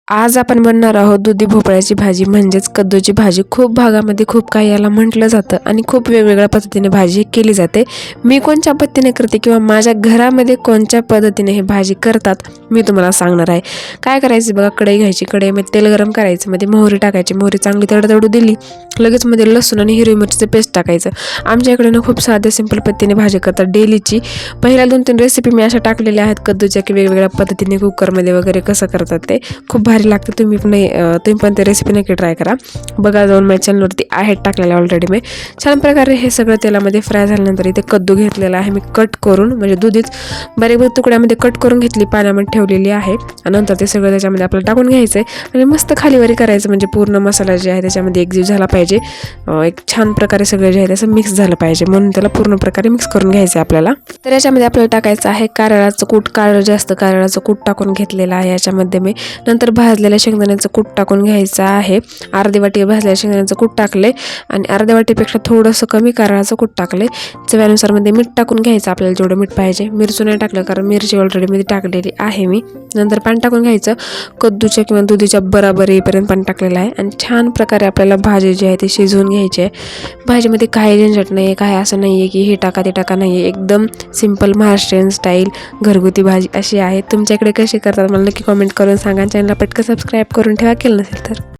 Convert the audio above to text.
आज आपण बनणार आहोत दुधी भोपळ्याची भाजी म्हणजेच कद्दूची भाजी। खूप भागामध्ये खूप काही याला म्हटलं जातं आणि खूप वेगवेगळ्या पद्धतीने भाजी केली जाते। मी कोणत्या पद्धतीने करते किंवा माझ्या घरामध्ये कोणत्या पद्धतीने ही भाजी करतात मी तुम्हाला सांगणार आहे। काय करायचं बघा, कढई घ्यायची, कढईमध्ये तेल गरम करायचं, मध्ये मोहरी टाकायची, मोहरी चांगली तडतडू दिली लगेच मध्ये लसूण आणि हिरवी मिरचीचं पेस्ट टाकायचं। आमच्या इकडे ना खूप साधे सिंपल पद्धतीने भाजी करतात डेलीची। पहिल्या 2-3 रेसिपी मी अशा टाकलेल्या आहेत कद्दूच्या की वेगवेगळ्या पद्धतीने कुकरमध्ये वगैरे कसं करतात ते खूप भारी लागते। तुम्ही पण ते रेसिपी नक्की ट्राय करा, बघा जाऊन माझ्या चॅनलवरती आहेत टाकलेल्या ऑलरेडी। मी छान प्रकारे हे सगळं तेलामध्ये फ्राय झाल्यानंतर इथे कद्दू घेतलेला आहे मी कट करून, म्हणजे दुधीच बारीक तुकड्यामध्ये कट करून घेतली, पाण्यामध्ये ठेवलेली आहे आणि नंतर ते सगळं त्याच्यामध्ये आपल्याला टाकून घ्यायचं आहे आणि मस्त खालीवरी करायचं, म्हणजे पूर्ण मसाला जे आहे त्याच्यामध्ये एकजीव झाला पाहिजे। एक छान प्रकारे सगळं जे आहे त्याचं मिक्स झालं पाहिजे, म्हणून त्याला पूर्ण प्रकारे मिक्स करून घ्यायचं आहे आपल्याला। तर याच्यामध्ये आपल्याला टाकायचं आहे कारळाचं कूट, जास्त कारळाचं कूट टाकून घेतलेलं आहे याच्यामध्ये मी। नंतर भाजलेल्या शेंगदाण्याचं कूट टाकून घ्यायचं आहे, अर्धी वाटी भाजलेल्या शेंगदाण्याचं कूट टाकले आणि अर्ध्या वाटीपेक्षा थोडंसं कमी कारळाचं कूट टाकले। चवीनुसार मध्ये मीठ टाकून घ्यायचं, आपल्याला जेवढं मीठ पाहिजे। मिरची नाही टाकलं कारण मिरची ऑलरेडी मध्ये टाकलेली आहे मी। नंतर पाणी टाकून घ्यायचं, कद्दूच्या किंवा दुधीच्या बराबर येईपर्यंत पाणी टाकलेलं आहे आणि छान प्रकारे आपल्याला भाजी जी आहे ती शिजवून घ्यायची आहे। भाजीमध्ये काही झंझट नाही आहे, काही असं नाही आहे की हे टाका ते टाका, नाही आहे। एकदम सिंपल महाराष्ट्रीयन स्टाईल घरगुती भाजी अशी आहे। तुमच्याकडे कशी करतात मला नक्की कमेंट करून सांगा। चॅनलला पटकन सबस्क्राईब करून ठेवा केलं नसेल तर।